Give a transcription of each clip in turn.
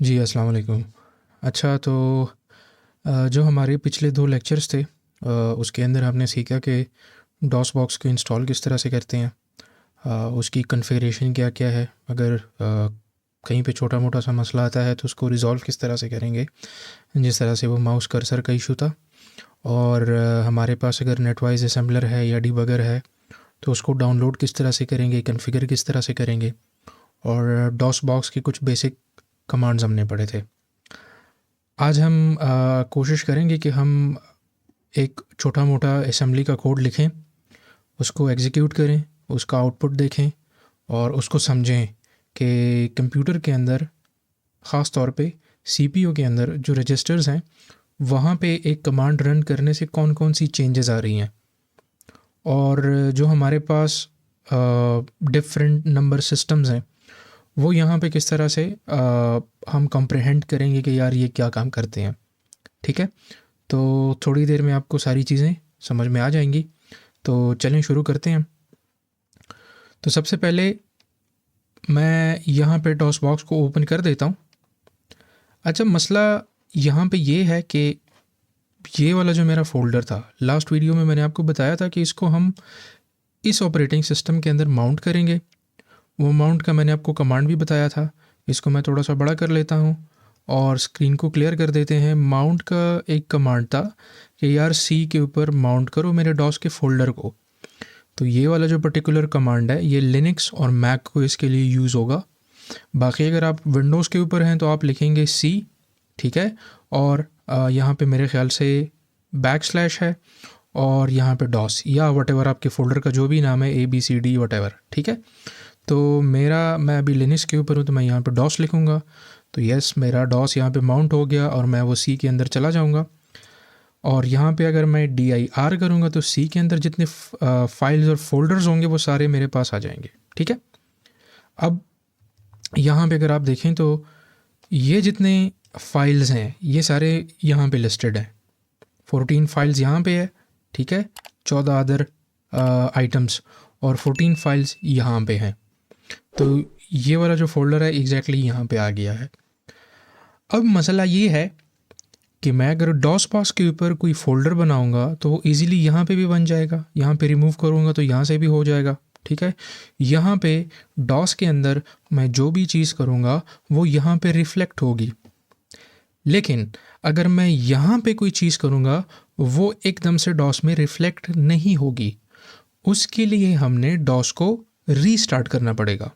जी, अस्सलाम वालेकुम। अच्छा तो जो हमारे पिछले 2 लेक्चर्स थे उसके अंदर हमने सीखा कि डॉस बॉक्स को इंस्टॉल किस तरह से करते हैं। उसकी कॉन्फ़िगरेशन क्या-क्या है, अगर कहीं पे छोटा-मोटा सा मसला आता है तो उसको रिज़ॉल्व किस तरह से करेंगे, जिस तरह से वो माउस कर्सर का इशू था। और हमारे पास अगर नेटवाइज़ असेंबलर है या डिबगर है तो उसको डाउनलोड किस तरह से करेंगे, कॉन्फ़िगर किस तरह से करेंगे, और डॉस बॉक्स के कुछ बेसिक कमांड्स हमने पढ़े थे। आज हम कोशिश करेंगे कि हम एक छोटा-मोटा असेंबली का कोड लिखें, उसको एग्ज़ीक्यूट करें, उसका आउटपुट देखें और उसको समझें कि कंप्यूटर के अंदर, ख़ास तौर पे सीपीयू के अंदर जो रजिस्टर्स हैं, वहाँ पे एक कमांड रन करने से कौन-कौन सी चेंजेस आ रही हैं। और जो हमारे पास डिफरेंट नंबर सिस्टम्स हैं, वो यहाँ पे किस तरह से हम कॉम्प्रिहेंड करेंगे कि यार ये क्या काम करते हैं। ठीक है? तो थोड़ी देर में आपको सारी चीज़ें समझ में आ जाएंगी। तो चलें शुरू करते हैं। तो सबसे पहले मैं यहाँ पे डॉस बॉक्स को ओपन कर देता हूँ। अच्छा, मसला यहाँ पे ये है कि ये वाला जो मेरा फ़ोल्डर था, लास्ट वीडियो में मैंने आपको बताया था कि इसको हम इस ऑपरेटिंग सिस्टम के अंदर माउंट करेंगे। वो माउंट का मैंने आपको कमांड भी बताया था। इसको मैं थोड़ा सा बड़ा कर लेता हूँ और स्क्रीन को क्लियर कर देते हैं। माउंट का एक कमांड था कि यार सी के ऊपर माउंट करो मेरे डॉस के फ़ोल्डर को। तो ये वाला जो पर्टिकुलर कमांड है, ये लिनक्स और मैक को इसके लिए यूज़ होगा। बाकी अगर आप विंडोज़ के ऊपर हैं तो आप लिखेंगे सी, ठीक है। और यहाँ पे मेरे ख्याल से बैकस्लैश है और यहाँ पे डॉस या वटेवर आपके फ़ोल्डर का जो भी नाम है, ABCD वटेवर, ठीक है। तो मैं अभी लिनक्स के ऊपर हूँ तो मैं यहाँ पे डॉस लिखूँगा। तो यस, मेरा डॉस यहाँ पे माउंट हो गया और मैं वो सी के अंदर चला जाऊँगा। और यहाँ पे अगर मैं dir करूँगा तो सी के अंदर जितने फाइल्स और फोल्डर्स होंगे वो सारे मेरे पास आ जाएंगे, ठीक है। अब यहाँ पे अगर आप देखें तो ये जितने फाइल्स हैं ये सारे यहाँ पे लिस्टेड हैं। 14 फाइल्स यहाँ पे है, ठीक है। 14 अदर आइटम्स और 14 फाइल्स यहाँ पे हैं। तो ये वाला जो फोल्डर है एग्जैक्टली यहाँ पे आ गया है। अब मसला ये है कि मैं अगर डॉस बॉक्स के ऊपर कोई फ़ोल्डर बनाऊंगा तो वो ईज़िली यहाँ पे भी बन जाएगा। यहाँ पे रिमूव करूँगा तो यहाँ से भी हो जाएगा, ठीक है। यहाँ पे डॉस के अंदर मैं जो भी चीज़ करूँगा वो यहाँ पे रिफ्लेक्ट होगी। लेकिन अगर मैं यहाँ पे कोई चीज़ करूँगा वो एकदम से डॉस में रिफ्लेक्ट नहीं होगी। उसके लिए हमने डॉस को रीस्टार्ट करना पड़ेगा,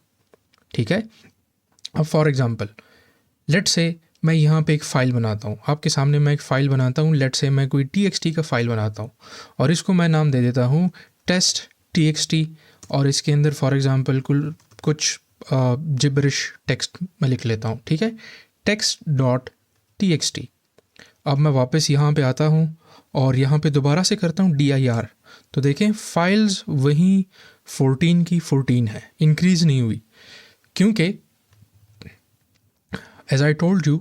ठीक है। अब फॉर एग्ज़ाम्पल लेट्स से मैं यहाँ पे एक फ़ाइल बनाता हूँ, आपके सामने मैं एक फ़ाइल बनाता हूँ। लेट्स से मैं कोई txt का फ़ाइल बनाता हूँ और इसको मैं नाम दे देता हूँ टेस्ट txt। और इसके अंदर फॉर एग्ज़ाम्पल कुछ जिब्रिश टेक्स्ट मैं लिख लेता हूँ, ठीक है, text.txt। अब मैं वापस यहाँ पे आता हूँ और यहाँ पे दोबारा से करता हूँ dir। तो देखें फाइल्स वहीं 14 की 14 है, इंक्रीज़ नहीं हुई, क्योंकि एज आई टोल्ड यू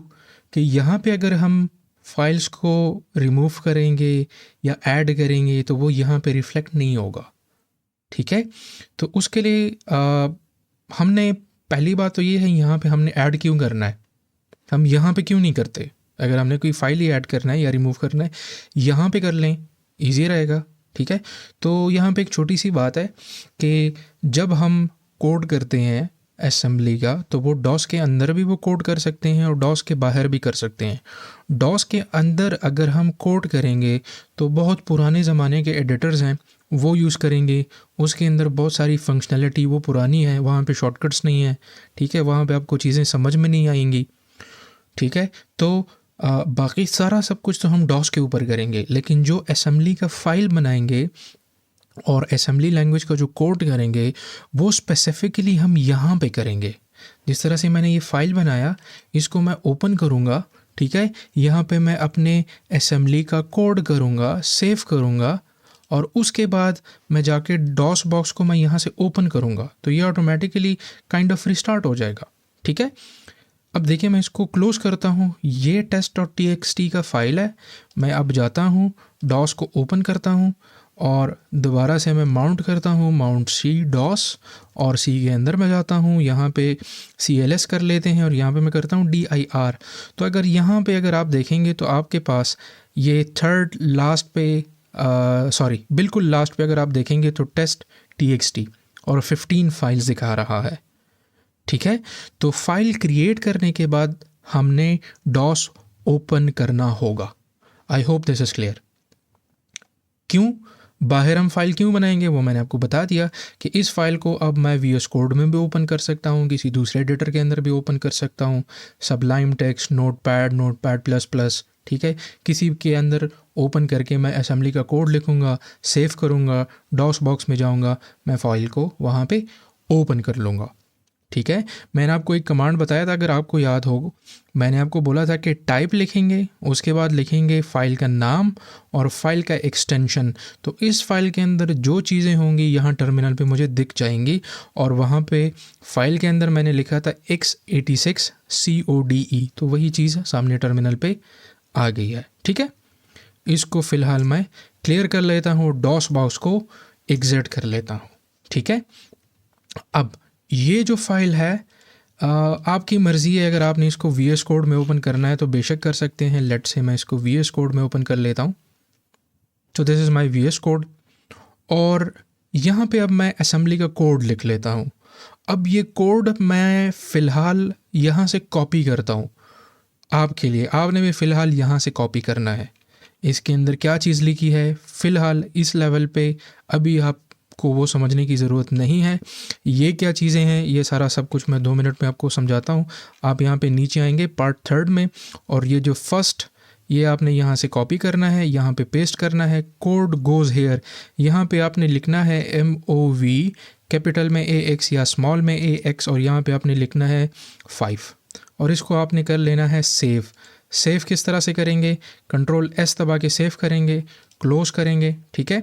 कि यहाँ पे अगर हम फाइल्स को रिमूव करेंगे या ऐड करेंगे तो वो यहाँ पे रिफ्लेक्ट नहीं होगा, ठीक है। तो उसके लिए हमने पहली बात तो ये है, यहाँ पे हमने ऐड क्यों करना है, हम यहाँ पे क्यों नहीं करते। अगर हमने कोई फाइल ही ऐड करना है या रिमूव करना है, यहाँ पे कर लें, ईजी रहेगा, ठीक है। तो यहाँ पे एक छोटी सी बात है कि जब हम कोड करते हैं असेंबली का तो वो डॉस के अंदर भी वो कोड कर सकते हैं और डॉस के बाहर भी कर सकते हैं। डॉस के अंदर अगर हम कोड करेंगे तो बहुत पुराने ज़माने के एडिटर्स हैं वो यूज़ करेंगे। उसके अंदर बहुत सारी फंक्शनैलिटी वो पुरानी है, वहाँ पे शॉर्टकट्स नहीं है, ठीक है, वहाँ पे आपको चीज़ें समझ में नहीं आएंगी, ठीक है। तो बाकी सारा सब कुछ तो हम डॉस के ऊपर करेंगे, लेकिन जो असेंबली का फ़ाइल बनाएंगे और असेंबली लैंग्वेज का जो कोड करेंगे वो स्पेसिफिकली हम यहाँ पे करेंगे। जिस तरह से मैंने ये फ़ाइल बनाया, इसको मैं ओपन करूँगा, ठीक है। यहाँ पे मैं अपने असेंबली का कोड करूँगा, सेव करूँगा और उसके बाद मैं जाके डॉस बॉक्स को मैं यहाँ से ओपन करूँगा तो ये ऑटोमेटिकली काइंड ऑफ रिस्टार्ट हो जाएगा, ठीक है। अब देखिए मैं इसको क्लोज़ करता हूँ, ये test.txt का फ़ाइल है। मैं अब जाता हूँ, डॉस को ओपन करता हूँ और दोबारा से मैं माउंट करता हूँ, माउंट सी डॉस, और सी के अंदर मैं जाता हूँ, यहाँ पे CLS कर लेते हैं और यहाँ पे मैं करता हूँ DIR। तो अगर यहाँ पे अगर आप देखेंगे तो आपके पास ये थर्ड लास्ट पे सॉरी बिल्कुल लास्ट पे अगर आप देखेंगे तो test.txt और 15 फाइल्स दिखा रहा है। ठीक है, तो फाइल क्रिएट करने के बाद हमने डॉस ओपन करना होगा। I hope this is clear. क्यों बाहर हम फाइल क्यों बनाएंगे वो मैंने आपको बता दिया कि इस फाइल को अब मैं VS कोड में भी ओपन कर सकता हूँ, किसी दूसरे एडिटर के अंदर भी ओपन कर सकता हूँ, Sublime text, notepad plus plus, ठीक है, किसी के अंदर ओपन करके मैं असेंबली का कोड लिखूँगा, सेव करूँगा, डॉस बॉक्स में जाऊँगा, मैं फाइल को वहाँ पे ओपन कर लूँगा। ठीक है, मैंने आपको एक कमांड बताया था, अगर आपको याद हो, मैंने आपको बोला था कि टाइप लिखेंगे, उसके बाद लिखेंगे फ़ाइल का नाम और फाइल का एक्सटेंशन। तो इस फाइल के अंदर जो चीज़ें होंगी यहाँ टर्मिनल पे मुझे दिख जाएंगी, और वहाँ पे फाइल के अंदर मैंने लिखा था x86 CODE, तो वही चीज़ सामने टर्मिनल पे आ गई है। ठीक है, इसको फ़िलहाल मैं क्लियर कर लेता हूँ, डॉस बॉक्स को एग्जिट कर लेता हूँ। ठीक है, अब ये जो फाइल है आपकी मर्ज़ी है, अगर आपने इसको VS कोड में ओपन करना है तो बेशक कर सकते हैं। लेट से मैं इसको VS कोड में ओपन कर लेता हूँ। तो this is my VS code, और यहाँ पे अब मैं असेंबली का कोड लिख लेता हूँ। अब ये कोड मैं फ़िलहाल यहाँ से कॉपी करता हूँ आपके लिए, आपने भी फ़िलहाल यहाँ से कॉपी करना है। इसके अंदर क्या चीज़ लिखी है फ़िलहाल इस लेवल पे अभी आपको वो समझने की ज़रूरत नहीं है। ये क्या चीज़ें हैं ये सारा सब कुछ मैं 2 मिनट में आपको समझाता हूँ। आप यहाँ पे नीचे आएंगे पार्ट 3 में, और ये जो फर्स्ट ये आपने यहाँ से कॉपी करना है, यहाँ पे पेस्ट करना है, कोड गोज़ हेयर, यहाँ पे आपने लिखना है MOV कैपिटल में AX या स्मॉल में AX, और यहाँ पे आपने लिखना है 5, और इसको आपने कर लेना है सेव। सेव किस तरह से करेंगे, Ctrl+S दबा के सेव करेंगे, क्लोज करेंगे। ठीक है,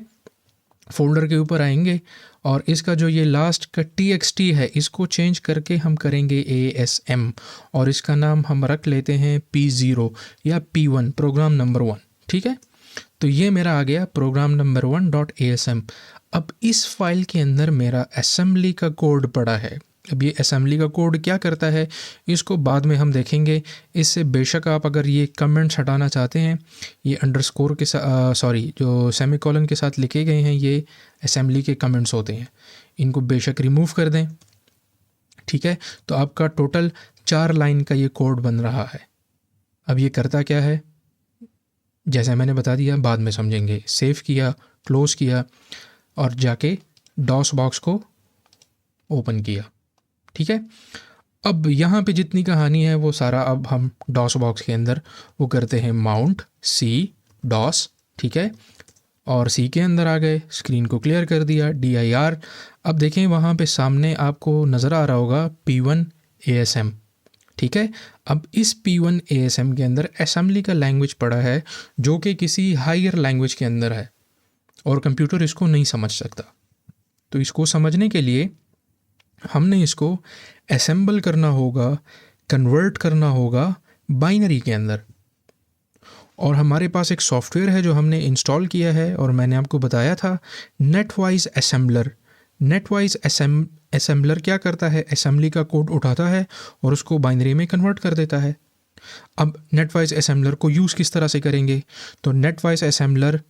फोल्डर के ऊपर आएंगे और इसका जो ये लास्ट का TXT है इसको चेंज करके हम करेंगे ASM, और इसका नाम हम रख लेते हैं P0 या P1, प्रोग्राम नंबर 1। ठीक है, तो ये मेरा आ गया प्रोग्राम नंबर 1.asm। अब इस फाइल के अंदर मेरा असेंबली का कोड पड़ा है। अब ये असेंबली का कोड क्या करता है इसको बाद में हम देखेंगे। इससे बेशक आप अगर ये कमेंट्स हटाना चाहते हैं, ये अंडरस्कोर के साथ जो सेमीकोलन के साथ लिखे गए हैं ये असेंबली के कमेंट्स होते हैं, इनको बेशक रिमूव कर दें। ठीक है, तो आपका टोटल 4 लाइन का ये कोड बन रहा है। अब ये करता क्या है जैसे मैंने बता दिया, बाद में समझेंगे। सेव किया, क्लोज़ किया और जाके डॉस बॉक्स को ओपन किया। ठीक है, अब यहाँ पे जितनी कहानी है वो सारा अब हम डॉस बॉक्स के अंदर वो करते हैं माउंट सी डॉस। ठीक है, और सी के अंदर आ गए, स्क्रीन को क्लियर कर दिया, DIR। अब देखें वहाँ पे सामने आपको नज़र आ रहा होगा P1 ASM। ठीक है, अब इस P1 ASM के अंदर असेंबली का लैंग्वेज पड़ा है जो कि किसी हायर लैंग्वेज के अंदर है और कंप्यूटर इसको नहीं समझ सकता। तो इसको समझने के लिए हमने इसको असेंबल करना होगा, कन्वर्ट करना होगा बाइनरी के अंदर। और हमारे पास एक सॉफ्टवेयर है जो हमने इंस्टॉल किया है, और मैंने आपको बताया था नेटवाइज असेंबलर। नेटवाइज असेंबलर क्या करता है, असेंबली का कोड उठाता है और उसको बाइनरी में कन्वर्ट कर देता है। अब नेटवाइज असेंबलर को यूज़ किस तरह से करेंगे, तो नेटवाइज असेंबलर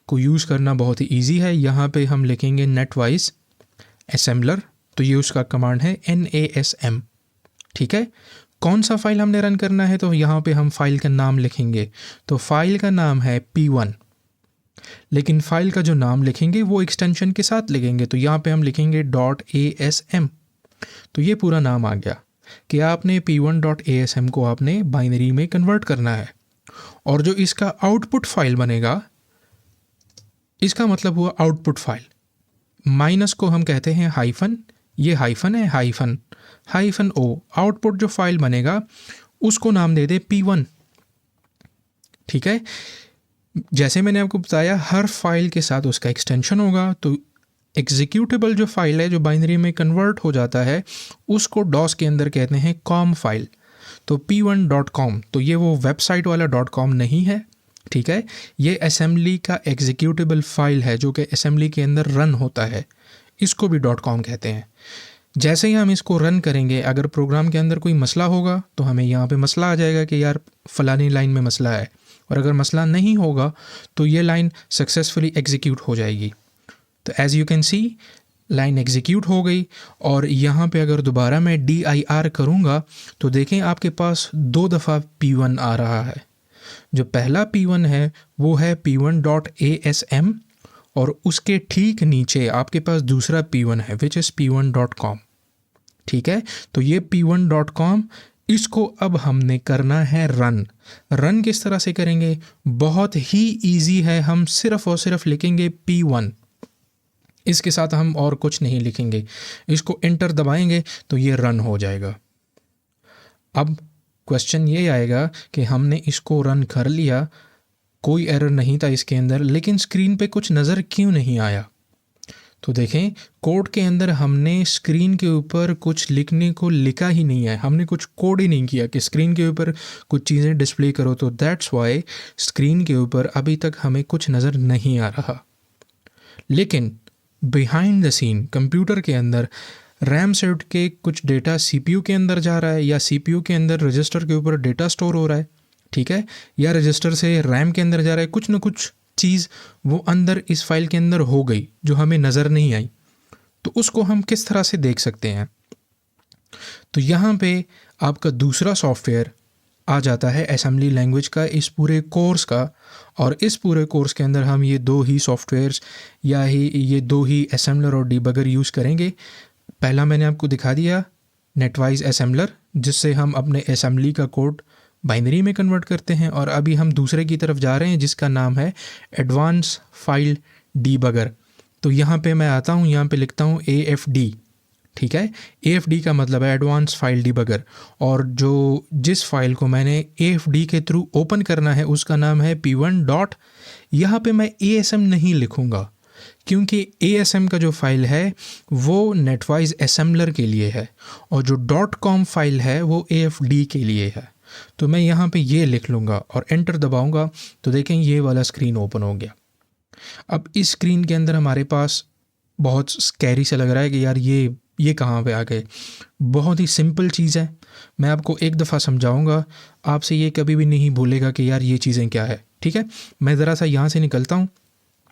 को यूज़ करना बहुत ही ईजी है। यहाँ पे हम लिखेंगे नेटवाइज असेंबलर, तो ये उसका कमांड है NASM। ठीक है, कौन सा फाइल हमने रन करना है, तो यहाँ पे हम फाइल का नाम लिखेंगे। तो फाइल का नाम है P1, लेकिन फाइल का जो नाम लिखेंगे वो एक्सटेंशन के साथ लिखेंगे। तो यहाँ पे हम लिखेंगे .asm। तो ये पूरा नाम आ गया कि आपने P1.asm को आपने बाइनरी में कन्वर्ट करना है। और जो इसका आउटपुट फाइल बनेगा, इसका मतलब हुआ आउटपुट फाइल। माइनस को हम कहते हैं हाइफन, ये हाइफन है, हाइफन O। आउटपुट जो फाइल बनेगा उसको नाम दे दे P1। ठीक है, जैसे मैंने आपको बताया हर फाइल के साथ उसका एक्सटेंशन होगा। तो एग्जीक्यूटेबल जो फाइल है जो बाइनरी में कन्वर्ट हो जाता है उसको डॉस के अंदर कहते हैं कॉम फाइल। तो P1.com, तो ये वो वेबसाइट वाला .com नहीं है, ठीक है, ये असेंबली का एग्जीक्यूटेबल फाइल है जो कि असेंबली के अंदर रन होता है, इसको भी डॉट कॉम कहते हैं। जैसे ही हम इसको रन करेंगे, अगर प्रोग्राम के अंदर कोई मसला होगा तो हमें यहाँ पे मसला आ जाएगा कि यार फ़लानी लाइन में मसला है, और अगर मसला नहीं होगा तो ये लाइन सक्सेसफुली एग्जीक्यूट हो जाएगी। तो as you can see line execute हो गई, और यहाँ पे अगर दोबारा मैं dir करूँगा तो देखें आपके पास 2 दफ़ा p1 आ रहा है। जो पहला p1 है वो है p1.asm, और उसके ठीक नीचे आपके पास दूसरा p1 है विच इज़ p1.com। ठीक है, तो ये p1.com, इसको अब हमने करना है रन किस तरह से करेंगे? बहुत ही इजी है, हम सिर्फ़ और सिर्फ लिखेंगे p1, इसके साथ हम और कुछ नहीं लिखेंगे, इसको एंटर दबाएंगे तो ये रन हो जाएगा। अब क्वेश्चन ये आएगा कि हमने इसको रन कर लिया, कोई एरर नहीं था इसके अंदर, लेकिन स्क्रीन पे कुछ नज़र क्यों नहीं आया? तो देखें, कोड के अंदर हमने स्क्रीन के ऊपर कुछ लिखने को लिखा ही नहीं है, हमने कुछ कोड ही नहीं किया कि स्क्रीन के ऊपर कुछ चीज़ें डिस्प्ले करो। तो दैट्स वाई स्क्रीन के ऊपर अभी तक हमें कुछ नज़र नहीं आ रहा। लेकिन बिहाइंड द सीन कंप्यूटर के अंदर रैम सेट के कुछ डेटा सीपीयू के अंदर जा रहा है, या सीपीयू के अंदर रजिस्टर के ऊपर डेटा स्टोर हो रहा है, ठीक है, या रजिस्टर से रैम के अंदर जा रहा है, कुछ ना कुछ चीज़ वो अंदर इस फाइल के अंदर हो गई जो हमें नज़र नहीं आई। तो उसको हम किस तरह से देख सकते हैं? तो यहाँ पे आपका दूसरा सॉफ्टवेयर आ जाता है असेंबली लैंग्वेज का, इस पूरे कोर्स का, और इस पूरे कोर्स के अंदर हम ये 2 ही सॉफ्टवेयर्स या ये 2 ही असेंबलर और डिबगर यूज़ करेंगे। पहला मैंने आपको दिखा दिया नेटवाइज असेंबलर, जिससे हम अपने असेंबली का कोड बाइनरी में कन्वर्ट करते हैं, और अभी हम दूसरे की तरफ जा रहे हैं जिसका नाम है एडवांस फाइल डीबगर। तो यहाँ पे मैं आता हूँ, यहाँ पे लिखता हूँ AFD, ठीक है, AFD का मतलब है एडवांस फाइल डीबगर, और जिस फाइल को मैंने AFD के थ्रू ओपन करना है उसका नाम है p1 डॉट, यहाँ पे मैं ASM नहीं लिखूँगा क्योंकि ASM का जो फाइल है वो नेटवाइज असेंबलर के लिए है, और जो .com फाइल है वो AFD के लिए है। तो मैं यहाँ पे ये लिख लूँगा और एंटर दबाऊँगा तो देखें ये वाला स्क्रीन ओपन हो गया। अब इस स्क्रीन के अंदर हमारे पास बहुत स्कैरी सा लग रहा है कि यार ये कहाँ पे आ गए। बहुत ही सिंपल चीज़ है, मैं आपको एक दफ़ा समझाऊँगा, आपसे ये कभी भी नहीं भूलेगा कि यार ये चीज़ें क्या है। ठीक है, मैं ज़रा सा यहाँ से निकलता हूँ,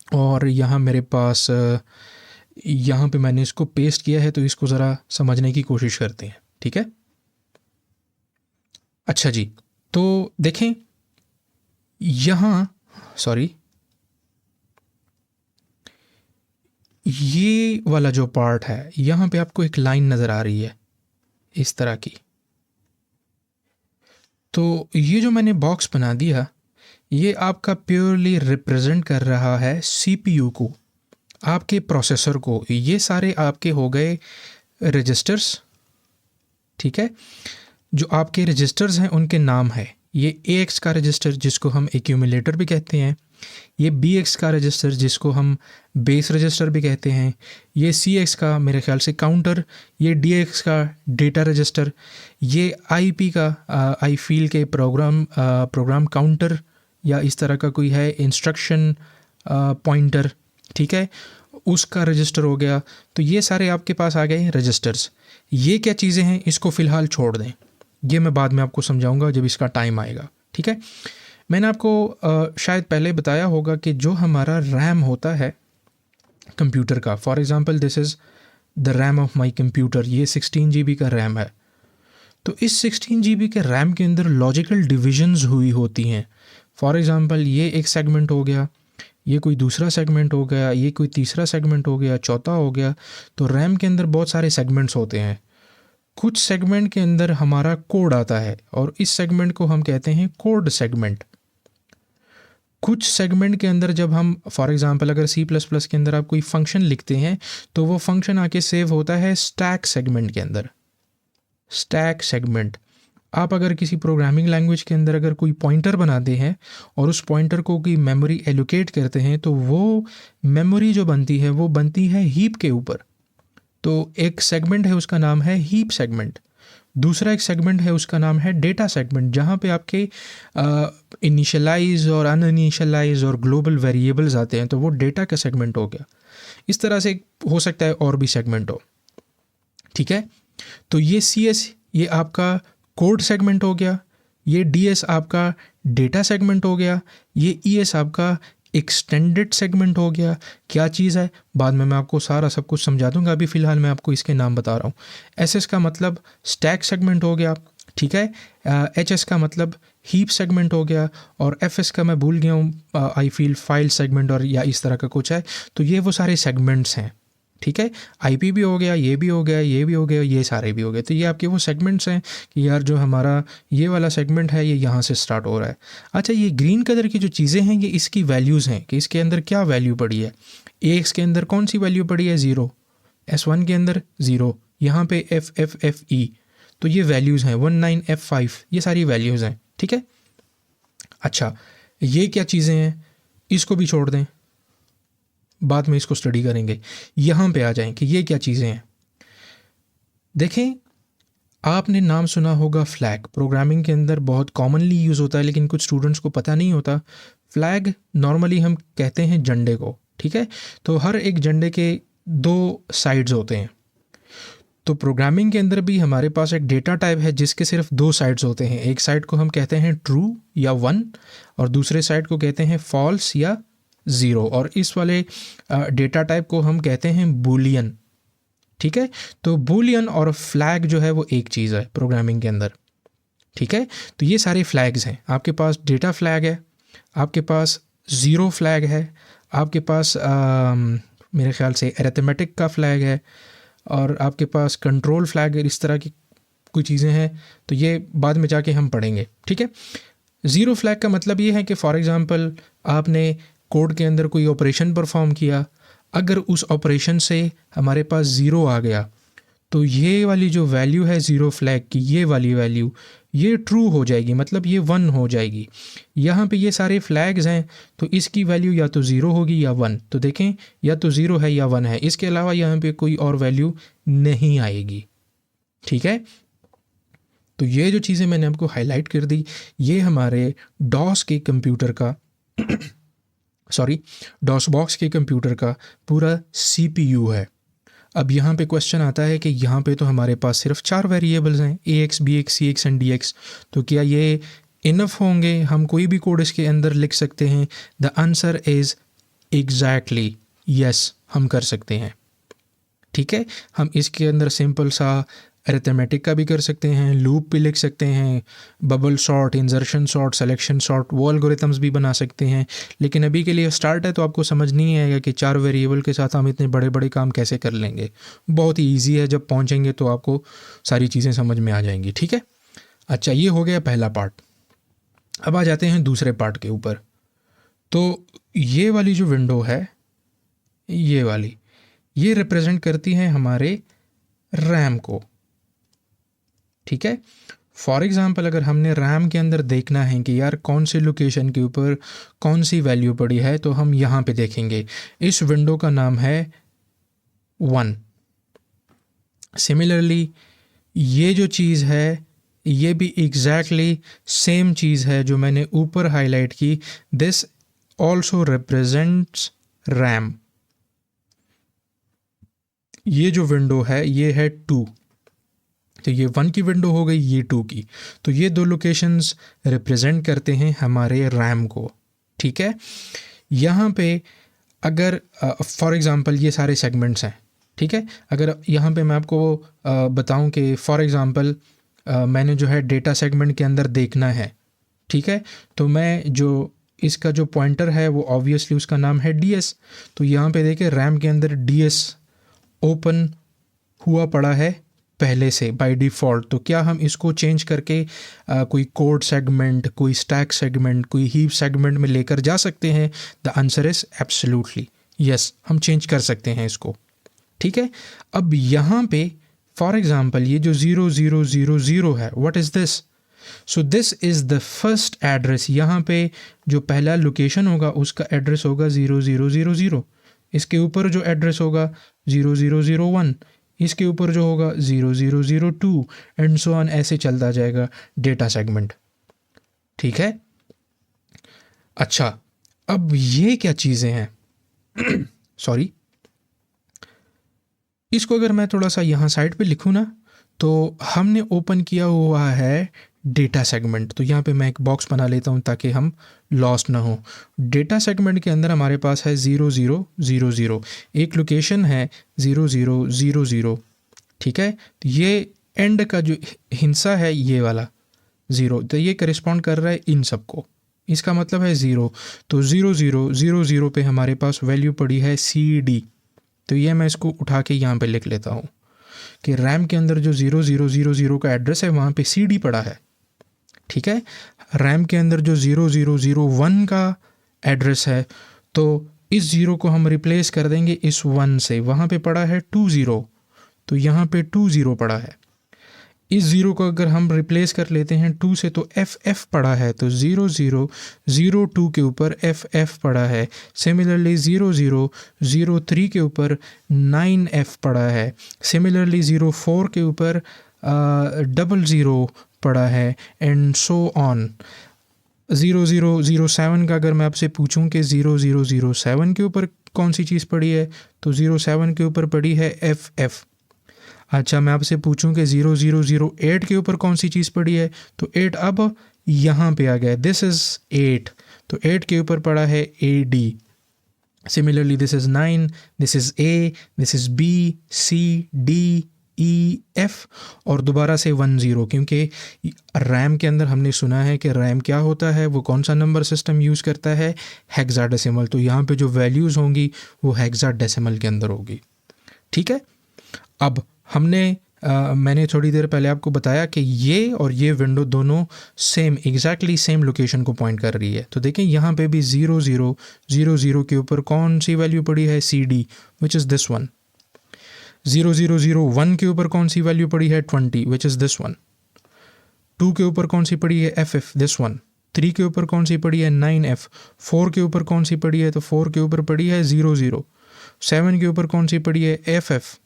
और यहाँ मेरे पास यहाँ पे मैंने इसको पेस्ट किया है, तो इसको ज़रा समझने की कोशिश करते हैं। ठीक है, अच्छा जी, तो देखें यहाँ, सॉरी, ये वाला जो पार्ट है यहाँ पे आपको एक लाइन नज़र आ रही है इस तरह की। तो ये जो मैंने बॉक्स बना दिया ये आपका प्योरली रिप्रेजेंट कर रहा है सीपीयू को, आपके प्रोसेसर को। ये सारे आपके हो गए रजिस्टर्स, ठीक है, जो आपके रजिस्टर्स हैं उनके नाम है। ये AX का रजिस्टर जिसको हम एक्यूमुलेटर भी कहते हैं, ये BX का रजिस्टर जिसको हम बेस रजिस्टर भी कहते हैं, ये CX का मेरे ख्याल से काउंटर, ये DX का डेटा रजिस्टर, ये IP का आई फील के प्रोग्राम काउंटर या इस तरह का कोई है इंस्ट्रक्शन पॉइंटर, ठीक है, उसका रजिस्टर हो गया। तो ये सारे आपके पास आ गए रजिस्टर्स। ये क्या चीज़ें हैं इसको फ़िलहाल छोड़ दें, ये मैं बाद में आपको समझाऊंगा जब इसका टाइम आएगा। ठीक है, मैंने आपको शायद पहले बताया होगा कि जो हमारा रैम होता है कंप्यूटर का, for example this is the RAM of my computer, ये 16 GB का रैम है। तो इस 16 GB के रैम के अंदर लॉजिकल डिविजन्स हुई होती हैं। फॉर एग्ज़ाम्पल ये एक सेगमेंट हो गया, ये कोई दूसरा सेगमेंट हो गया, ये कोई तीसरा सेगमेंट हो गया, चौथा हो गया। तो रैम के अंदर बहुत सारे सेगमेंट्स होते हैं। कुछ सेगमेंट के अंदर हमारा कोड आता है और इस सेगमेंट को हम कहते हैं कोड सेगमेंट। कुछ सेगमेंट के अंदर जब हम फॉर एग्ज़ाम्पल अगर C++ के अंदर आप कोई फंक्शन लिखते हैं तो वो फंक्शन आके सेव होता है स्टैक सेगमेंट के अंदर। स्टैक सेगमेंट, आप अगर किसी प्रोग्रामिंग लैंग्वेज के अंदर अगर कोई पॉइंटर बनाते हैं और उस पॉइंटर को कोई मेमोरी एलोकेट करते हैं तो वो मेमोरी जो बनती है वो बनती है हीप के ऊपर। तो एक सेगमेंट है उसका नाम है हीप सेगमेंट, दूसरा एक सेगमेंट है उसका नाम है डेटा सेगमेंट, जहाँ पे आपके इनिशियलाइज और अनइनिशियलाइज और ग्लोबल वेरिएबल्स आते हैं, तो वो डेटा का सेगमेंट हो गया। इस तरह से हो सकता है और भी सेगमेंट हो, ठीक है। तो ये सी एस ये आपका कोड सेगमेंट हो गया, ये डी एस आपका डेटा सेगमेंट हो गया, ये ई एस आपका एक्सटेंडेड सेगमेंट हो गया। क्या चीज़ है बाद में मैं आपको सारा सब कुछ समझा दूंगा, अभी फ़िलहाल मैं आपको इसके नाम बता रहा हूँ। एस एस का मतलब स्टैक सेगमेंट हो गया, ठीक है। एच एस का मतलब हीप सेगमेंट हो गया, और एफ एस का मैं भूल गया हूँ, आई फील फाइल सेगमेंट और या इस तरह का कुछ है। तो ये वो सारे सेगमेंट्स हैं, ठीक है। आईपी भी हो गया, ये भी हो गया, ये भी हो गया, ये सारे भी हो गए। तो ये आपके वो सेगमेंट्स हैं कि यार जो हमारा ये वाला सेगमेंट है ये यहाँ से स्टार्ट हो रहा है। अच्छा, ये ग्रीन कलर की जो चीज़ें हैं ये इसकी वैल्यूज़ हैं कि इसके अंदर क्या वैल्यू पड़ी है। एक्स के अंदर कौन सी वैल्यू पड़ी है, 0। S1 के अंदर 0, यहाँ पे FFFE, तो ये वैल्यूज़ हैं। 19F5, ये सारी वैल्यूज़ हैं, ठीक है। अच्छा, ये क्या चीज़ें हैं, इसको भी छोड़ दें, बाद में इसको स्टडी करेंगे। यहाँ पे आ जाएं कि ये क्या चीज़ें हैं। देखें, आपने नाम सुना होगा फ्लैग, प्रोग्रामिंग के अंदर बहुत कॉमनली यूज़ होता है, लेकिन कुछ स्टूडेंट्स को पता नहीं होता। फ्लैग नॉर्मली हम कहते हैं झंडे को, ठीक है। तो हर एक झंडे के 2 साइड्स होते हैं। तो प्रोग्रामिंग के अंदर भी हमारे पास एक डेटा टाइप है जिसके सिर्फ 2 साइड्स होते हैं। एक साइड को हम कहते हैं ट्रू या 1, और दूसरे साइड को कहते हैं फॉल्स या 0, और इस वाले डेटा टाइप को हम कहते हैं बूलियन, ठीक है। तो बूलियन और फ्लैग जो है वो एक चीज़ है प्रोग्रामिंग के अंदर, ठीक है। तो ये सारे फ्लैग्स हैं। आपके पास डेटा फ्लैग है, आपके पास 0 फ्लैग है, आपके पास मेरे ख्याल से अरिथमेटिक का फ्लैग है, और आपके पास कंट्रोल फ्लैग, इस तरह की कोई चीज़ें हैं। तो ये बाद में जाके हम पढ़ेंगे, ठीक है। 0 फ्लैग का मतलब ये है कि फॉर एग्ज़ाम्पल आपने कोड के अंदर कोई ऑपरेशन परफॉर्म किया, अगर उस ऑपरेशन से हमारे पास 0 आ गया तो ये वाली जो वैल्यू है 0 फ्लैग की, ये वाली वैल्यू ये ट्रू हो जाएगी, मतलब ये 1 हो जाएगी। यहाँ पे ये सारे फ्लैग्स हैं, तो इसकी वैल्यू या तो 0 होगी या 1। तो देखें, या तो 0 है या 1 है, इसके अलावा यहाँ पे कोई और वैल्यू नहीं आएगी, ठीक है। तो ये जो चीज़ें मैंने आपको हाईलाइट कर दी, ये हमारे डॉस के कंप्यूटर का डॉस बॉक्स के कंप्यूटर का पूरा CPU है। अब यहाँ पे क्वेश्चन आता है कि यहाँ पे तो हमारे पास सिर्फ 4 वेरिएबल्स हैं, AX, BX, CX and DX, तो क्या ये इनफ होंगे, हम कोई भी कोड इसके अंदर लिख सकते हैं? The answer is exactly yes, हम कर सकते हैं, ठीक है। हम इसके अंदर सिंपल सा अरिथमेटिक का भी कर सकते हैं, लूप भी लिख सकते हैं, bubble sort, इंजर्शन sort, selection sort, वो एल्गोरिथम्स भी बना सकते हैं। लेकिन अभी के लिए स्टार्ट है, तो आपको समझ नहीं आएगा कि 4 वेरिएबल के साथ हम इतने बड़े बड़े काम कैसे कर लेंगे। बहुत ही ईजी है, जब पहुँचेंगे तो आपको सारी चीज़ें समझ में आ जाएंगी, ठीक है। अच्छा, ये हो गया पहला पार्ट। अब आ जाते हैं दूसरे पार्ट के ऊपर। तो ये वाली जो विंडो है, ये वाली, ये रिप्रेजेंट करती है हमारे रैम को, ठीक है। फॉर एग्ज़ाम्पल अगर हमने रैम के अंदर देखना है कि यार कौन सी लोकेशन के ऊपर कौन सी वैल्यू पड़ी है, तो हम यहाँ पे देखेंगे। इस विंडो का नाम है 1। सिमिलरली ये जो चीज़ है ये भी एग्जैक्टली सेम चीज़ है जो मैंने ऊपर हाईलाइट की। This also represents RAM. ये जो विंडो है ये है 2, तो ये 1 की विंडो हो गई, ये 2 की। तो ये 2 लोकेशंस रिप्रेजेंट करते हैं हमारे रैम को, ठीक है। यहाँ पे अगर फॉर एग्ज़ाम्पल ये सारे सेगमेंट्स हैं, ठीक है। अगर यहाँ पे मैं आपको बताऊँ कि फॉर एग्ज़ाम्पल मैंने जो है डेटा सेगमेंट के अंदर देखना है, ठीक है, तो मैं जो इसका जो पॉइंटर है वो ऑब्वियसली उसका नाम है DS। तो यहाँ पे देखिए रैम के अंदर DS ओपन हुआ पड़ा है पहले से बाय डिफ़ॉल्ट। तो क्या हम इसको चेंज करके कोई कोड सेगमेंट, कोई स्टैक सेगमेंट, कोई हीप सेगमेंट में लेकर जा सकते हैं? The answer is absolutely yes, हम चेंज कर सकते हैं इसको, ठीक है। अब यहाँ पे फॉर एग्ज़ाम्पल ये जो 0000 है, what is this? So this is the first address. यहाँ पे जो पहला लोकेशन होगा उसका एड्रेस होगा 0000, इसके ऊपर जो एड्रेस होगा 0001, इसके ऊपर जो होगा 0002 एंड सो ऑन, ऐसे चलता जाएगा डेटा सेगमेंट, ठीक है। अच्छा, अब ये क्या चीज़ें हैं? सॉरी, इसको अगर मैं थोड़ा सा यहाँ साइड पे लिखूँ ना, तो हमने ओपन किया हुआ है डेटा सेगमेंट। तो यहाँ पे मैं एक बॉक्स बना लेता हूँ ताकि हम लॉस्ट ना हो। डेटा सेगमेंट के अंदर हमारे पास है 0000, एक लोकेशन है 0000, ठीक है। तो ये एंड का जो हिस्सा है ये वाला 0, तो ये करिस्पॉन्ड कर रहा है इन सबको, इसका मतलब है 0। तो 0000 पे हमारे पास वैल्यू पड़ी है CD। तो ये मैं इसको उठा के यहाँ पे लिख लेता हूँ कि रैम के अंदर जो 0000 का एड्रेस है वहाँ पे CD पड़ा है, ठीक है। रैम के अंदर जो 0001 का एड्रेस है, तो इस 0 को हम रिप्लेस कर देंगे इस 1 से, वहाँ पे पड़ा है 20, तो यहाँ पे 20 पड़ा है। इस 0 को अगर हम रिप्लेस कर लेते हैं 2 से, तो FF पड़ा है, तो 0002 के ऊपर FF पड़ा है। सिमिलरली 0003 के ऊपर 9F पड़ा है। सिमिलरली 04 के ऊपर 00 पड़ा है, एंड सो ऑन। 0007 का अगर मैं आपसे पूछूं कि 0007 के ऊपर कौन सी चीज़ पड़ी है, तो 07 के ऊपर पड़ी है FF। अच्छा, मैं आपसे पूछूं कि 0008 के ऊपर कौन सी चीज़ पड़ी है, तो 8 अब यहाँ पे आ गया, दिस इज़ 8, तो 8 के ऊपर पड़ा है AD। Similarly this is 9, this is A, this is B, C, D, E, F, और दोबारा से 10, क्योंकि रैम के अंदर हमने सुना है कि रैम क्या होता है, वो कौन सा नंबर सिस्टम यूज़ करता है, हेक्साडेसिमल। तो यहाँ पे जो वैल्यूज़ होंगी वो हेक्साडेसिमल के अंदर होगी, ठीक है। अब मैंने थोड़ी देर पहले आपको बताया कि ये और ये विंडो दोनों एग्जैक्टली सेम लोकेशन को पॉइंट कर रही है। तो देखें यहाँ पे भी 0000 के ऊपर कौन सी वैल्यू पड़ी है, CD, which is this one. 0001 के ऊपर कौन सी वैल्यू पड़ी है, 20, विच इज़ दिस वन। 2 के ऊपर कौन सी पड़ी है, FF, दिस वन। 3 के ऊपर कौन सी पड़ी है, 9F। 4 के ऊपर कौन सी पड़ी है, तो 4 के ऊपर पड़ी है 00। 7 के ऊपर कौन सी पड़ी है, FF।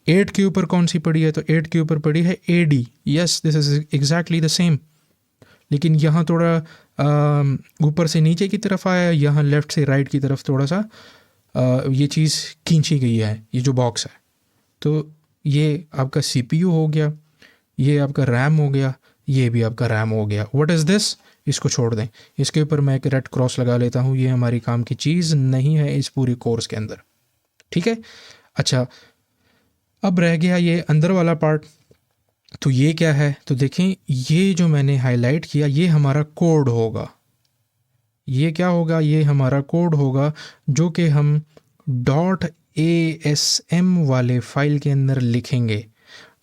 8 के ऊपर कौन सी पड़ी है, तो 8 के ऊपर पड़ी है AD। Yes, this is exactly the same, लेकिन यहाँ थोड़ा ऊपर से नीचे की तरफ आया, यहाँ लेफ़्ट से राइट की तरफ थोड़ा सा ये चीज़ खींची गई है, ये जो बॉक्स है। तो ये आपका CPU हो गया, ये आपका रैम हो गया, ये भी आपका रैम हो गया। व्हाट इज़ दिस, इसको छोड़ दें, इसके ऊपर मैं एक रेड क्रॉस लगा लेता हूँ, ये हमारी काम की चीज़ नहीं है इस पूरी कोर्स के अंदर, ठीक है। अच्छा, अब रह गया ये अंदर वाला पार्ट। तो ये क्या है, तो देखें ये जो मैंने हाईलाइट किया ये हमारा कोड होगा। ये क्या होगा, ये हमारा कोड होगा जो कि हम .asm वाले फाइल के अंदर लिखेंगे।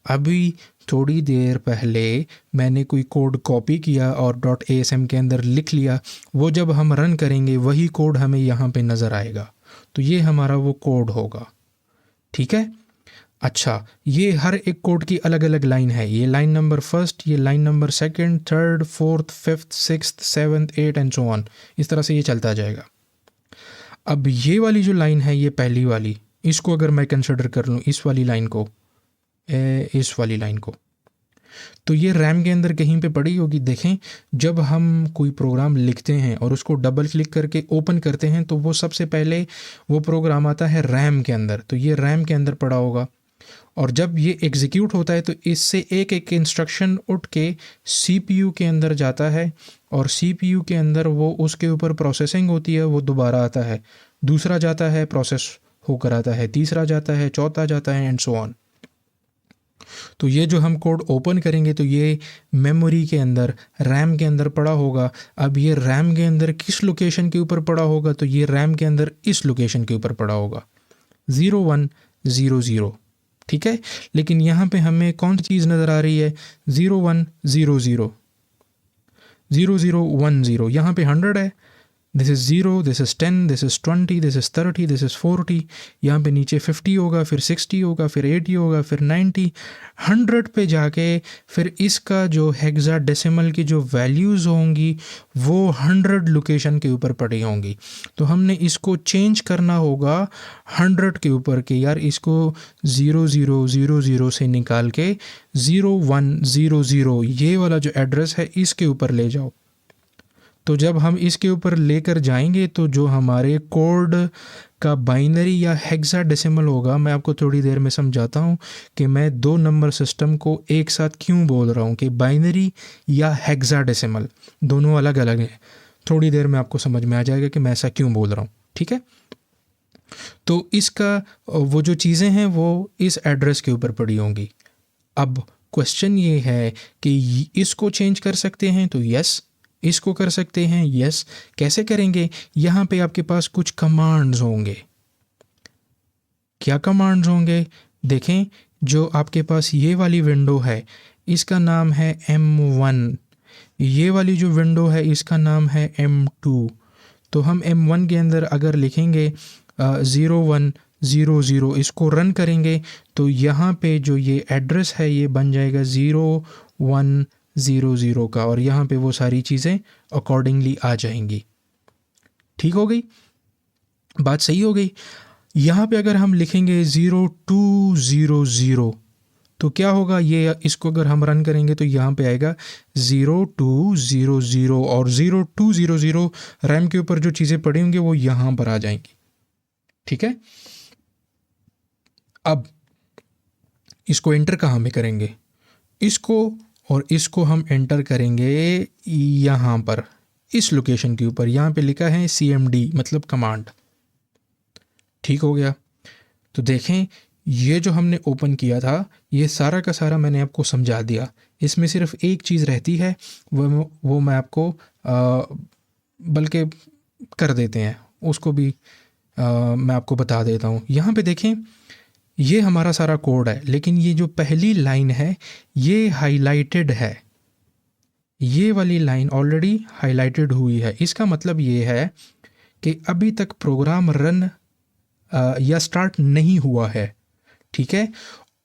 अभी थोड़ी देर पहले मैंने कोई कोड कॉपी किया और .asm के अंदर लिख लिया, वो जब हम रन करेंगे वही कोड हमें यहाँ पे नज़र आएगा। तो ये हमारा वो कोड होगा, ठीक है। अच्छा, ये हर एक कोड की अलग अलग लाइन है, ये लाइन नंबर 1, ये line number 2, 3, 4, 5, 6, 7, 8 and so on, इस तरह से ये चलता जाएगा। अब ये वाली जो लाइन है, ये पहली वाली, इसको अगर मैं कंसिडर कर लूँ, इस वाली लाइन को, इस वाली लाइन को, तो ये रैम के अंदर कहीं पे पड़ी होगी। देखें, जब हम कोई प्रोग्राम लिखते हैं और उसको डबल क्लिक करके ओपन करते हैं, तो वो सबसे पहले वो प्रोग्राम आता है रैम के अंदर, तो ये रैम के अंदर पड़ा होगा। और जब ये एग्जीक्यूट होता है तो इससे एक एक इंस्ट्रक्शन उठ के CPU के अंदर जाता है, और CPU के अंदर वो उसके ऊपर प्रोसेसिंग होती है, वो दोबारा आता है, दूसरा जाता है, प्रोसेस होकर आता है, तीसरा जाता है, चौथा जाता है, एंड सो ऑन। तो ये जो हम कोड ओपन करेंगे तो ये मेमोरी के अंदर, रैम के अंदर पड़ा होगा। अब ये रैम के अंदर किस लोकेशन के ऊपर पड़ा होगा, तो ये रैम के अंदर इस लोकेशन के ऊपर पड़ा होगा, 0100, ठीक है। लेकिन यहाँ पे हमें कौन सी चीज़ नज़र आ रही है, 0100, 0010, यहाँ पे 100 है, this is 0, this is 10, this is 20, this is 30, this is 40, यहाँ पे नीचे 50 होगा, फिर 60 होगा, फिर 80 होगा, फिर 90, 100 पे जाके फिर इसका जो हेक्साडेसिमल की जो वैल्यूज़ होंगी वो 100 लोकेशन के ऊपर पड़ी होंगी। तो हमने इसको चेंज करना होगा 100 के ऊपर के, यार इसको 0000 से निकाल के 0100 ये वाला जो एड्रेस है इसके ऊपर ले जाओ। तो जब हम इसके ऊपर लेकर जाएंगे तो जो हमारे कोड का बाइनरी या हेक्साडेसिमल होगा, मैं आपको थोड़ी देर में समझाता हूँ कि मैं 2 नंबर सिस्टम को एक साथ क्यों बोल रहा हूँ कि बाइनरी या हेक्साडेसिमल दोनों अलग अलग हैं। थोड़ी देर में आपको समझ में आ जाएगा कि मैं ऐसा क्यों बोल रहा हूँ, ठीक है। तो इसका वो जो चीज़ें हैं वो इस एड्रेस के ऊपर पड़ी होंगी। अब क्वेश्चन ये है कि इसको चेंज कर सकते हैं तो यस, इसको कर सकते हैं यस। कैसे करेंगे? यहाँ पे आपके पास कुछ कमांड्स होंगे। क्या कमांड्स होंगे? देखें, जो आपके पास ये वाली विंडो है इसका नाम है M1, ये वाली जो विंडो है इसका नाम है M2। तो हम M1 के अंदर अगर लिखेंगे 0100, इसको रन करेंगे तो यहाँ पे जो ये एड्रेस है ये बन जाएगा 0100 का, और यहाँ पे वो सारी चीज़ें अकॉर्डिंगली आ जाएंगी। ठीक हो गई बात? सही हो गई। यहाँ पे अगर हम लिखेंगे 0200 तो क्या होगा? ये इसको अगर हम रन करेंगे तो यहाँ पे आएगा 0200, और 0200 रैम के ऊपर जो चीज़ें पड़ी होंगी वो यहाँ पर आ जाएंगी। ठीक है। अब इसको एंटर कहाँ में करेंगे? इसको और इसको हम एंटर करेंगे यहाँ पर, इस लोकेशन के ऊपर। यहाँ पे लिखा है CMD मतलब कमांड। ठीक हो गया। तो देखें, ये जो हमने ओपन किया था ये सारा का सारा मैंने आपको समझा दिया। इसमें सिर्फ एक चीज़ रहती है, वो मैं आपको बल्कि कर देते हैं, उसको भी मैं आपको बता देता हूँ। यहाँ पे देखें, ये हमारा सारा कोड है, लेकिन ये जो पहली लाइन है ये हाईलाइटेड है। ये वाली लाइन ऑलरेडी हाईलाइटेड हुई है। इसका मतलब ये है कि अभी तक प्रोग्राम रन या स्टार्ट नहीं हुआ है। ठीक है।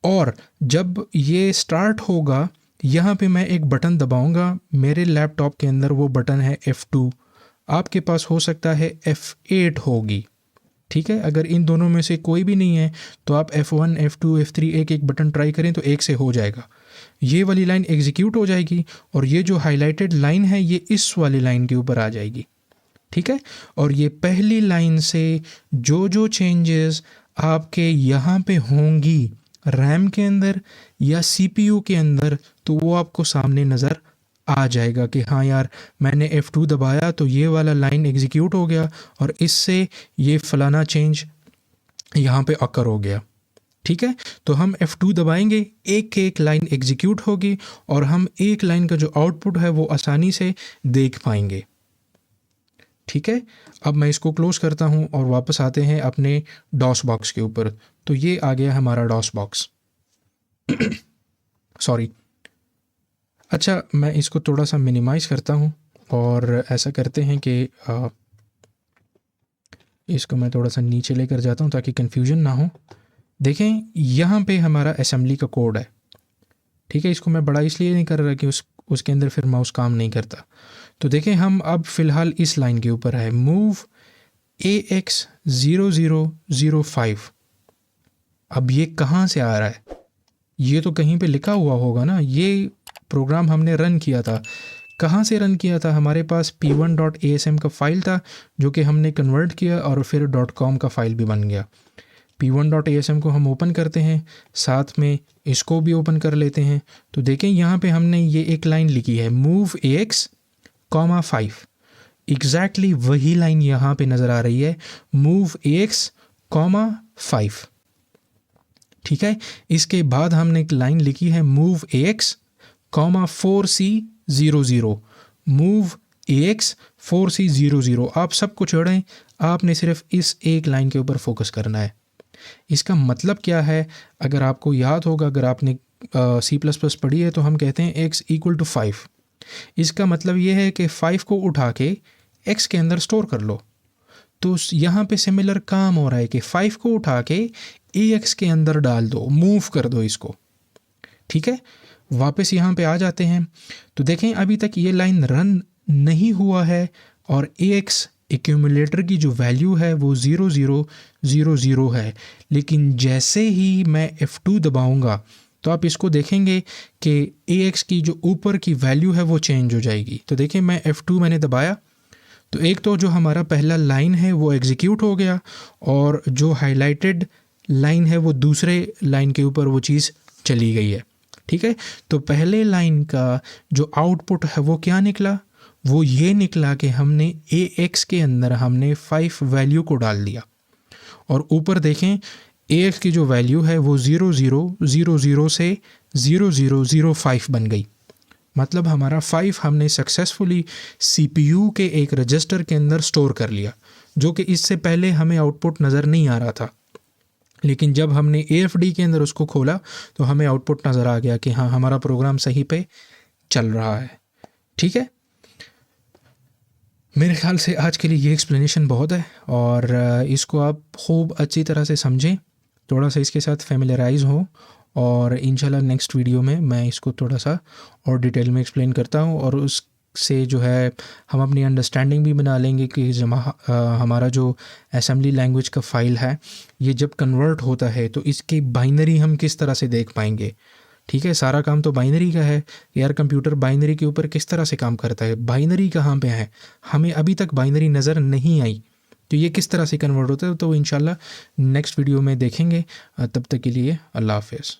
और जब ये स्टार्ट होगा, यहाँ पे मैं एक बटन दबाऊंगा। मेरे लैपटॉप के अंदर वो बटन है F2, आपके पास हो सकता है F8 होगी। ठीक है। अगर इन दोनों में से कोई भी नहीं है तो आप F1, F2, F3 एक एक बटन ट्राई करें तो एक से हो जाएगा। ये वाली लाइन एग्जीक्यूट हो जाएगी और ये जो हाईलाइटेड लाइन है ये इस वाली लाइन के ऊपर आ जाएगी। ठीक है। और ये पहली लाइन से जो चेंजेस आपके यहाँ पे होंगी रैम के अंदर या CPU के अंदर, तो वो आपको सामने नज़र आ जाएगा कि हाँ यार, मैंने F2 दबाया तो ये वाला लाइन एग्जीक्यूट हो गया और इससे ये फलाना चेंज यहाँ पे अकर हो गया। ठीक है। तो हम F2 दबाएंगे, एक लाइन एग्जीक्यूट होगी और हम एक लाइन का जो आउटपुट है वो आसानी से देख पाएंगे। ठीक है। अब मैं इसको क्लोज करता हूँ और वापस आते हैं अपने डॉस बॉक्स के ऊपर। तो ये आ गया हमारा डॉस बॉक्स। सॉरी। अच्छा, मैं इसको थोड़ा सा मिनिमाइज़ करता हूँ और ऐसा करते हैं कि इसको मैं थोड़ा सा नीचे लेकर जाता हूँ ताकि कन्फ्यूजन ना हो। देखें, यहाँ पे हमारा असेंबली का कोड है। ठीक है। इसको मैं बड़ा इसलिए नहीं कर रहा कि उसके अंदर फिर माउस काम नहीं करता। तो देखें, हम अब फ़िलहाल इस लाइन के ऊपर है, मूव AX0005। अब ये कहाँ से आ रहा है? ये तो कहीं पे लिखा हुआ होगा ना। ये प्रोग्राम हमने रन किया था, कहाँ से रन किया था? हमारे पास p1.asm का फ़ाइल था जो कि हमने कन्वर्ट किया और फिर .com का फ़ाइल भी बन गया। p1.asm को हम ओपन करते हैं, साथ में इसको भी ओपन कर लेते हैं। तो देखें, यहाँ पे हमने ये एक लाइन लिखी है, मूव AX, 5। एग्जैक्टली वही लाइन यहाँ पे नज़र आ रही है, मूव AX, 5। ठीक है। इसके बाद हमने एक लाइन लिखी है, move AX, 4C00, move AX 4C00। आप सबको छोड़ें, आपने सिर्फ इस एक लाइन के ऊपर फोकस करना है। इसका मतलब क्या है? अगर आपको याद होगा, अगर आपने C++ पढ़ी है तो हम कहते हैं x = 5। इसका मतलब ये है कि 5 को उठा के x के अंदर स्टोर कर लो। तो यहाँ पे सिमिलर काम हो रहा है कि 5 को उठा के AX के अंदर डाल दो, मूव कर दो इसको। ठीक है। वापस यहाँ पे आ जाते हैं तो देखें, अभी तक ये लाइन रन नहीं हुआ है और AX एक्यूमुलेटर की जो वैल्यू है वो 0000 है। लेकिन जैसे ही मैं F2 दबाऊंगा तो आप इसको देखेंगे कि AX की जो ऊपर की वैल्यू है वो चेंज हो जाएगी। तो देखें, मैं F2 मैंने दबाया तो एक तो जो हमारा पहला लाइन है वो एग्जीक्यूट हो गया, और जो हाईलाइटेड लाइन है वो दूसरे लाइन के ऊपर वो चीज़ चली गई है। ठीक है, तो पहले लाइन का जो आउटपुट है वो क्या निकला, वो ये निकला कि हमने ए एक्स के अंदर हमने 5 वैल्यू को डाल दिया, और ऊपर देखें ए एक्स की जो वैल्यू है वो 0000 से 0005 बन गई। मतलब हमारा 5 हमने सक्सेसफुली सीपीयू के एक रजिस्टर के अंदर स्टोर कर लिया, जो कि इससे पहले हमें आउटपुट नज़र नहीं आ रहा था। लेकिन जब हमने एएफडी के अंदर उसको खोला तो हमें आउटपुट नज़र आ गया कि हाँ, हमारा प्रोग्राम सही पे चल रहा है। ठीक है, मेरे ख्याल से आज के लिए ये एक्सप्लेनेशन बहुत है, और इसको आप खूब अच्छी तरह से समझें, थोड़ा सा इसके साथ फेमिलराइज हो, और इंशाल्लाह नेक्स्ट वीडियो में मैं इसको थोड़ा सा और डिटेल में एक्सप्लेन करता हूँ, और उससे जो है हम अपनी अंडरस्टैंडिंग भी बना लेंगे कि हमारा जो असेंबली लैंग्वेज का फ़ाइल है ये जब कन्वर्ट होता है तो इसकी बाइनरी हम किस तरह से देख पाएंगे। ठीक है, सारा काम तो बाइनरी का है यार, कंप्यूटर बाइनरी के ऊपर किस तरह से काम करता है, बाइनरी कहाँ पे है, हमें अभी तक बाइनरी नज़र नहीं आई, तो ये किस तरह से कन्वर्ट होता है तो इंशाल्लाह नेक्स्ट वीडियो में देखेंगे। तब तक के लिए अल्लाह हाफ़िज़।